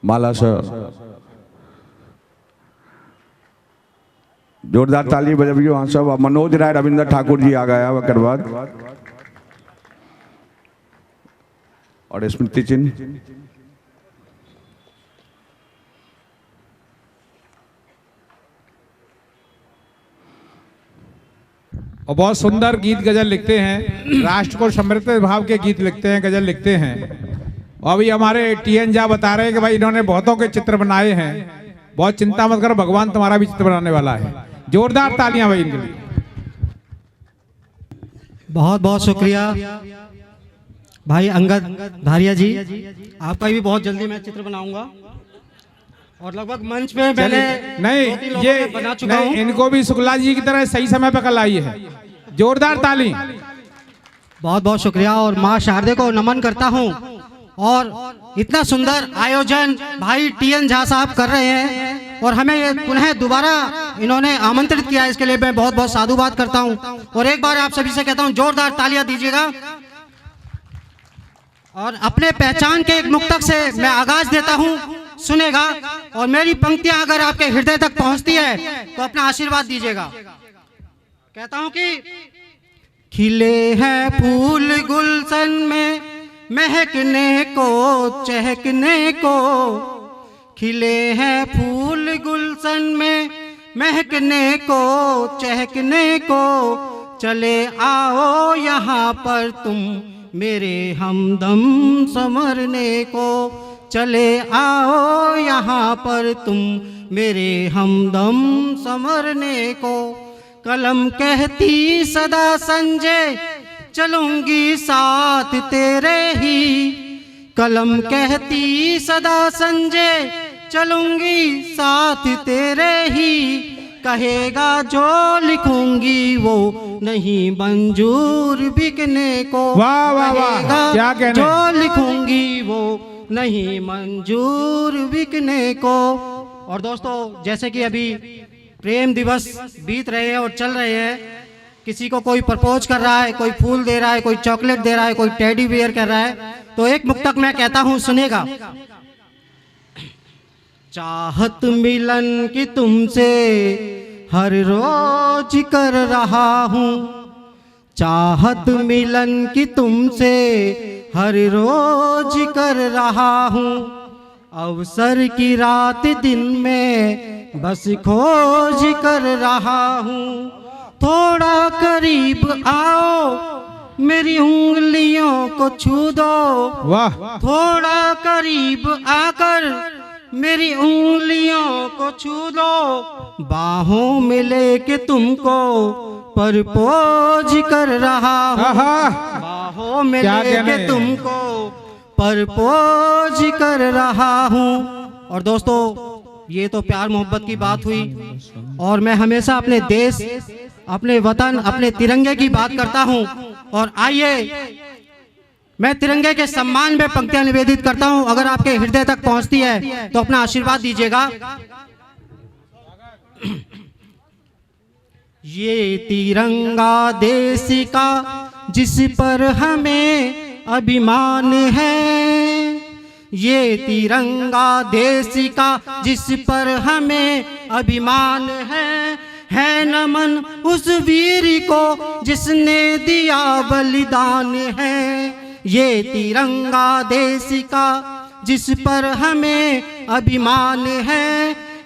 माला sir जोरदार ताली बजाइए वहाँ सब। मनोज राय रविंद्र ठाकुर जी आ गया वकर बाद और स्मृति चिन्ह। और बहुत सुंदर गीत गजल लिखते हैं, राष्ट्र को समर्पित भाव के गीत लिखते हैं, गजल लिखते हैं। और अभी हमारे टीएन झा बता रहे हैं कि भाई इन्होंने बहुतों के चित्र बनाए हैं, बहुत चिंता मत करो, भगवान तुम्हारा भी चित्र बनाने वाला है। जोरदार तालियां भाई इनके लिए। बहुत बहुत शुक्रिया भाई अंगद धारिया जी, आपका भी बहुत जल्दी मैं चित्र बनाऊंगा और लगभग मंच पे मैंने नहीं ये बना चुका हूं। इनको भी शुक्ला जी की तरह सही समय पे कल आई है। जोरदार ताली। बहुत बहुत शुक्रिया और माँ शारदे को नमन करता हूं। और इतना सुंदर आयोजन भाई टीएन झा साहब कर रहे हैं और हमें ये पुनः दोबारा इन्होंने आमंत्रित किया, इसके लिए मैं बहुत बहुत साधुवाद करता हूं। और एक बार आप सभी से कहता हूं जोरदार तालियां दीजिएगा। और अपने पहचान के एक मुक्तक से मैं आगाज देता हूं, सुनेगा और मेरी पंक्तियां अगर आपके हृदय तक पहुंचती है तो अपना आशीर्वाद दीजिएगा। कहता हूं कि खिले हैं फूल गुलशन में महकने को चहकने को, खिले हैं फूल गुलशन में महकने को चहकने को, चले आओ यहाँ पर तुम मेरे हमदम संवरने को, चले आओ यहाँ पर तुम मेरे हमदम संवरने को। कलम कहती सदा संजय चलूंगी साथ तेरे ही, कलम कहती सदा संजय चलूंगी साथ तेरे ही, कहेगा जो लिखूंगी वो नहीं मंजूर बिकने को। वाह वाह वाह, क्या कहने। जो लिखूंगी वो नहीं मंजूर बिकने को। और दोस्तों जैसे कि अभी प्रेम दिवस बीत रहे हैं और चल रहे हैं, किसी को कोई प्रपोज कर रहा है, कोई फूल दे रहा है, कोई चॉकलेट दे रहा है, कोई टेडी बियर कर रहा है, तो एक मुक्तक मैं कहता हूं, सुनेगा। चाहत मिलन की तुमसे हर रोज कर रहा हूँ, चाहत मिलन की तुमसे हर रोज कर रहा हूँ, अवसर की रात दिन में बस खोज कर रहा हूँ। थोड़ा करीब आओ मेरी उंगलियों को छू दो, वाह। थोड़ा करीब आकर मेरी उंगलियों को छू दो, बाहों में लेके तुमको परपोज कर रहा हूँ, बाहों में लेके तुमको परपोज कर रहा हूँ। और दोस्तों ये तो प्यार मोहब्बत की बात हुई और मैं हमेशा अपने देश, अपने वतन, अपने तिरंगे की बात करता हूँ। और आइए मैं तिरंगे के सम्मान में पंक्तियां निवेदित करता हूं, अगर आपके हृदय तक पहुंचती है तो अपना आशीर्वाद दीजिएगा। ये तिरंगा देश का जिस पर हमें अभिमान है, ये तिरंगा देश का जिस पर हमें अभिमान है नमन उस वीर को जिसने दिया बलिदान है। ये तिरंगा देश का जिस पर हमें अभिमान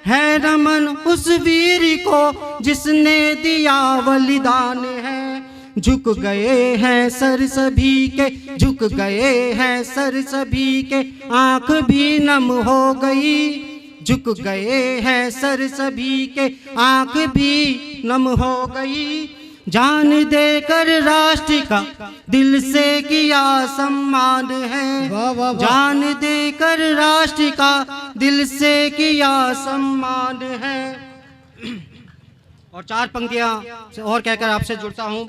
है नमन उस वीर को जिसने दिया बलिदान है। झुक गए हैं सर सभी के, झुक गए हैं सर सभी के, आंख भी नम हो गई, झुक गए हैं सर सभी के, आंख भी नम हो गई। जान देकर राष्ट्र का दिल से किया सम्मान है, जान देकर राष्ट्र का दिल से किया सम्मान है। और चार पंक्तियां और कहकर आपसे जुड़ता हूं।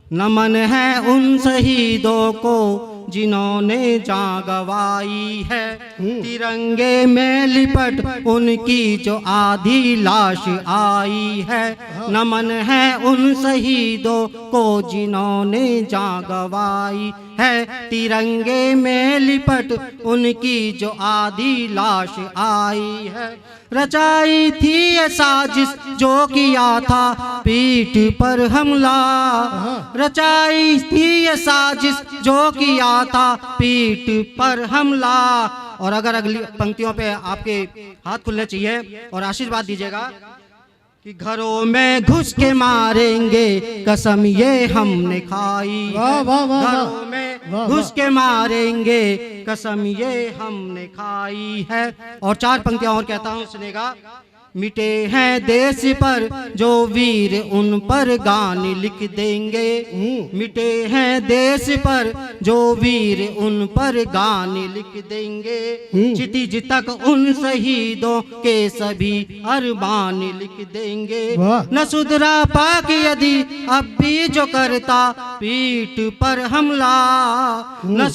नमन है उन शहीदों को जिन्होंने जान गवाई है, तिरंगे में लिपट उनकी जो आधी लाश आई है, नमन है उन शहीदों को जिन्होंने जान गवाई है, तिरंगे में लिपट उनकी जो आधी लाश आई है। रचाई थी ये साजिश जो किया था पीठ पर हमला, रचाई थी ये साजिश जो किया था पीठ पर हमला। और अगर अगली पंक्तियों पे आपके हाथ खुलने चाहिए और आशीर्वाद दीजिएगा कि घरों में घुस के मारेंगे कसम ये हमने खाई, घरों में घुस के मारेंगे कसम ये हमने खाई है। और 4 पंक्तियां और कहता हूं, सुनेगा। मिटे हैं देश पर जो वीर उन पर गान लिख देंगे, मिटे हैं देश पर जो वीर उन पर गान लिख देंगे, क्षितिज तक उन शहीदों के सभी अरमान लिख देंगे। न सुधरा पाक यदि अब भी जो करता पीठ पर हमला, न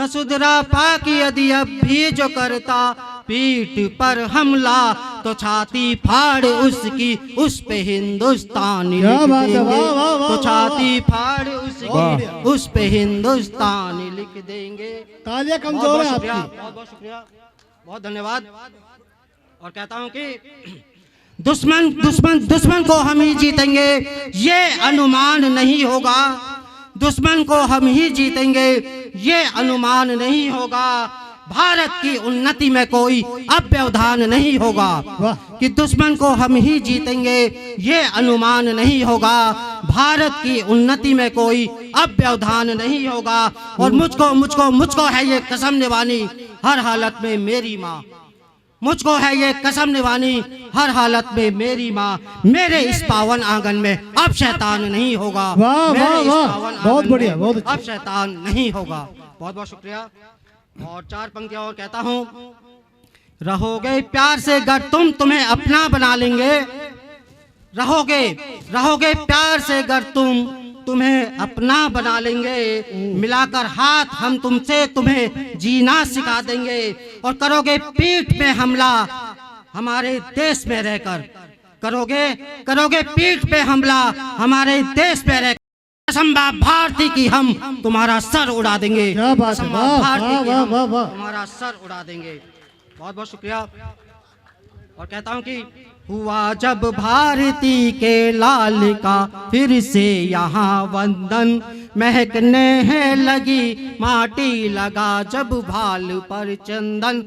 सुधरा पाक यदि अब भी जो करता पीठ पर हमला, तो छाती फाड़ उसकी उस पे हिंदुस्तान लिख देंगे, तो छाती फाड़ उसकी उस पे हिंदुस्तान लिख देंगे। तालियां कमजोर है आपकी। बहुत बहुत शुक्रिया, बहुत धन्यवाद। और कहता हूं कि दुश्मन को हम ही जीतेंगे ये अनुमान नहीं होगा, दुश्मन को हम ही जीतेंगे ये अनुमान नहीं होगा। भारत की उन्नति में कोई अब व्यवधान नहीं होगा, कि दुश्मन को हम ही जीतेंगे ये अनुमान नहीं होगा। भारत की उन्नति में कोई अब व्यवधान नहीं होगा। और मुझको है ये कसम निभानी हर हालत में मेरी माँ, मुझको है ये कसम निभानी हर हालत में मेरी माँ। मेरे इस पावन आंगन में अब शैतान नहीं होगा, मेरे इस पावन बहुत आंगन बढ़िया, में बहुत अच्छा। अब शैतान नहीं होगा। बहुत बहुत शुक्रिया। और 4 पंक्तियां और कहता हूं, रहोगे प्यार से गर तुम्हें अपना बना लेंगे, रहोगे प्यार से गर तुम्हें अपना बना लेंगे, मिलाकर हाथ हम तुमसे तुम्हें जीना सिखा देंगे। और करोगे पीठ पे हमला हमारे देश में रहकर, करोगे पीठ पे हमला हमारे देश में रहकर, कसम भारती की हम तुम्हारा सर उड़ा देंगे, कसम भारती की हम तुम्हारा सर उड़ा देंगे। बहुत बहुत शुक्रिया। और कहता हूं कि हुआ जब भारती के लाल का फिर से यहाँ वंदन, महकने हैं लगी माटी लगा जब भाल पर चंदन,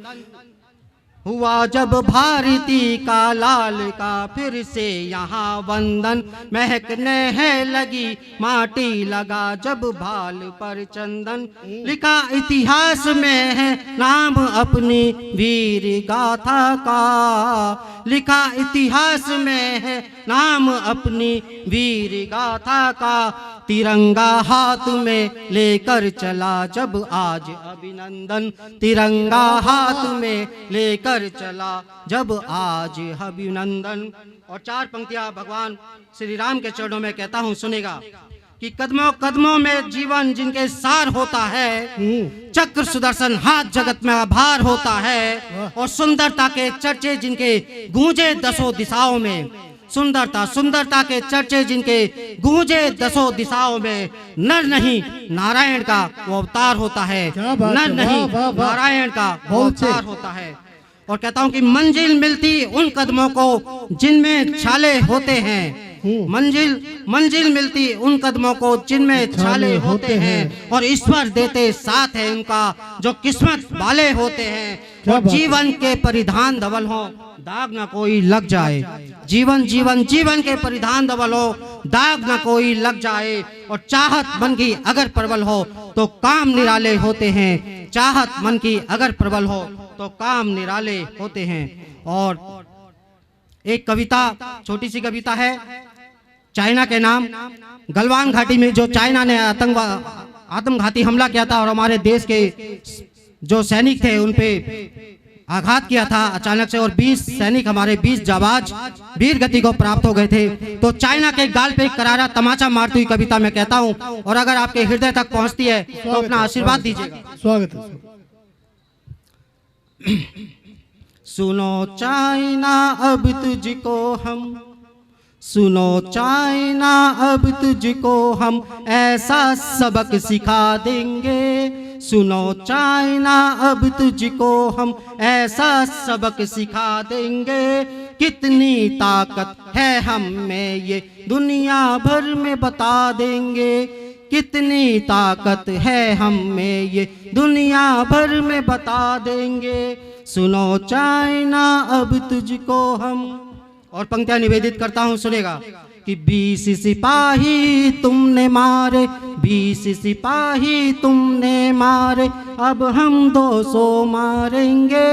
हुआ जब भारती का लाल का फिर से यहाँ वंदन, महकने हैं लगी माटी लगा जब भाल पर चंदन। लिखा इतिहास में है नाम अपनी वीर गाथा का, लिखा इतिहास में है नाम अपनी वीर गाथा का। तिरंगा हाथ में लेकर चला जब आज अभिनंदन, तिरंगा हाथ में लेकर चला जब आज अभिनंदन। और 4 पंक्तियां भगवान श्री राम के चरणों में कहता हूं, सुनेगा कि कदमों कदमों में जीवन जिनके सार होता है, चक्र सुदर्शन हाथ जगत में आभार होता है। और सुंदरता के चर्चे जिनके गूंजे 10 दिशाओं में, सुंदरता के चर्चे जिनके गूंजे 10 दिशाओं में, नर नहीं नारायण का वो अवतार होता है, नर नहीं नारायण का वो अवतार होता है। और कहता हूं कि मंजिल मिलती उन कदमों को जिनमें छाले होते हैं, मंजिल मिलती उन कदमों को जिनमें छाले होते हैं। और ईश्वर देते साथ है उनका जो किस्मत वाले होते हैं। और जीवन के परिधान धवल हो दाग ना कोई लग जाए, जीवन के परिधान धवल हो दाग ना कोई लग जाए। और चाहत मन की अगर प्रबल हो तो काम निराले होते हैं, चाहत मन की अगर प्रबल हो तो काम निराले होते हैं। और एक कविता, छोटी सी कविता है, चाइना के नाम, गलवान घाटी में जो चाइना ने आत्मघाती हमला किया था और हमारे देश के जो सैनिक थे उन पे आघात किया था अचानक से और 20 सैनिक हमारे 20 जाबाज वीर गति को प्राप्त हो गए थे। तो चाइना के गाल पे एक करारा तमाचा मारती हुई कविता मैं कहता हूं, और अगर आपके हृदय तक पहुंचती है तो अपना आशीर्वाद दीजिएगा। स्वागत है। सुनो चाइना अब तुझको हम, सुनो चाइना अब तुझको हम ऐसा सबक सिखा देंगे। सुनो चाइना अब तुझको हम ऐसा सबक सिखा देंगे। कितनी ताकत है हम में ये दुनिया भर में बता देंगे। कितनी ताकत है हम में ये दुनिया भर में बता देंगे। सुनो चाइना अब तुझको हम। और पंक्तियां निवेदित करता हूं, सुनेगा कि 20 सिपाही तुमने मारे, 20 सिपाही तुमने मारे, अब हम 200 मारेंगे।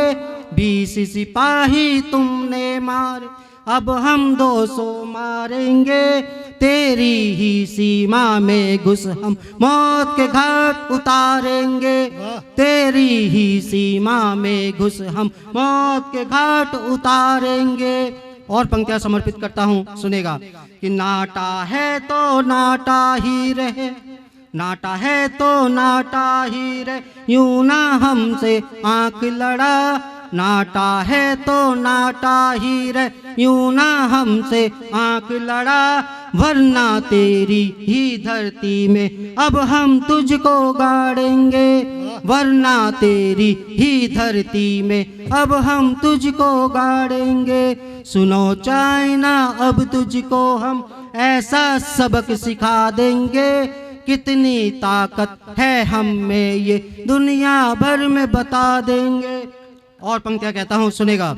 20 सिपाही तुमने मारे, अब हम 200 मारेंगे। तेरी ही सीमा में घुस हम मौत के घाट उतारेंगे। तेरी ही सीमा में घुस हम मौत के घाट उतारेंगे। और पंक्तियां समर्पित करता हूं, सुनेगा कि नाटा है तो नाटा ही रहे, नाटा है तो नाटा ही रहे, यूं ना हमसे आंख लड़ा। नाटा है तो नाटा ही रहे, यूं ना हमसे आंख लड़ा, वरना तेरी ही धरती में अब हम तुझको गाड़ेंगे। वरना तेरी ही धरती में अब हम तुझको गाड़ेंगे। सुनो चाइना अब तुझको हम ऐसा सबक सिखा देंगे। कितनी ताकत है हम में ये दुनिया भर में बता देंगे। और पंक्तियां कहता हूं, सुनेगा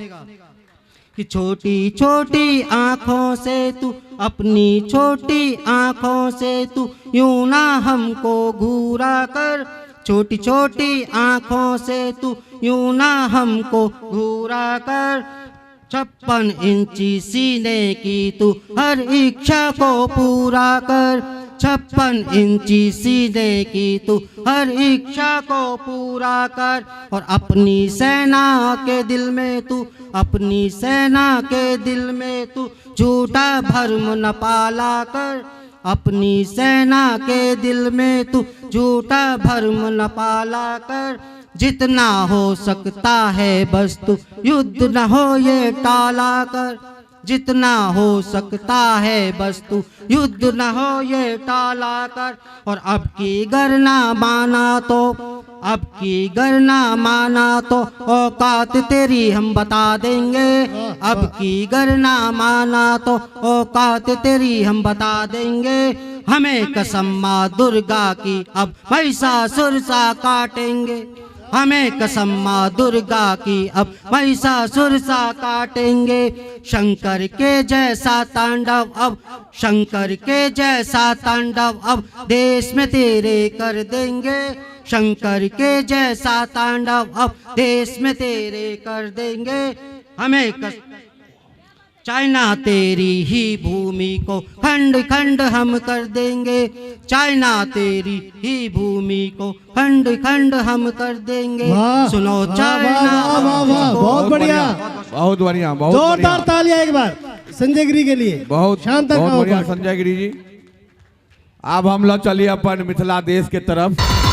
कि छोटी छोटी आंखों से तू, अपनी छोटी आंखों से तू यूं ना हमको घूरा कर। छोटी छोटी आंखों से तू यूं ना हमको घूरा कर। 56 इंची सीने की तू हर इच्छा को पूरा कर। 56 इंची सीने की तू हर इच्छा को पूरा कर। और अपनी सेना के दिल में तू, अपनी सेना के दिल में तू झूठा भर्म न पाला कर। अपनी सेना के दिल में तू झूठा भर्म न पाला कर। जितना हो सकता है बस तू युद्ध न हो ये टाला कर। जितना हो सकता है बस तू युद्ध न हो ये टाला कर। और अब की गरना माना तो, अब की गरना माना तो औकात तेरी हम बता देंगे। अब की गरना माना तो औकात तेरी हम बता देंगे। हमें कसम माँ दुर्गा की अब महिषासुर सा काटेंगे। हमें कसम माँ दुर्गा की अब महिषासुर सा काटेंगे। शंकर के जैसा तांडव अब, शंकर के जैसा तांडव अब देश में तेरे कर देंगे। शंकर के जैसा तांडव अब देश में तेरे कर देंगे। हमें चाइना तेरी ही भूमि को खंड खंड हम कर देंगे। चाइना तेरी ही भूमि को खंड खंड हम कर देंगे। सुनो चाइना। बहुत बढ़िया, बहुत बढ़िया, बहुत जोरदार तालियां एक बार संजय गिरी के लिए। बहुत शानदार, बहुत बढ़िया संजय गिरी जी। अब हम लोग चलिए अपन मिथिला देश के तरफ।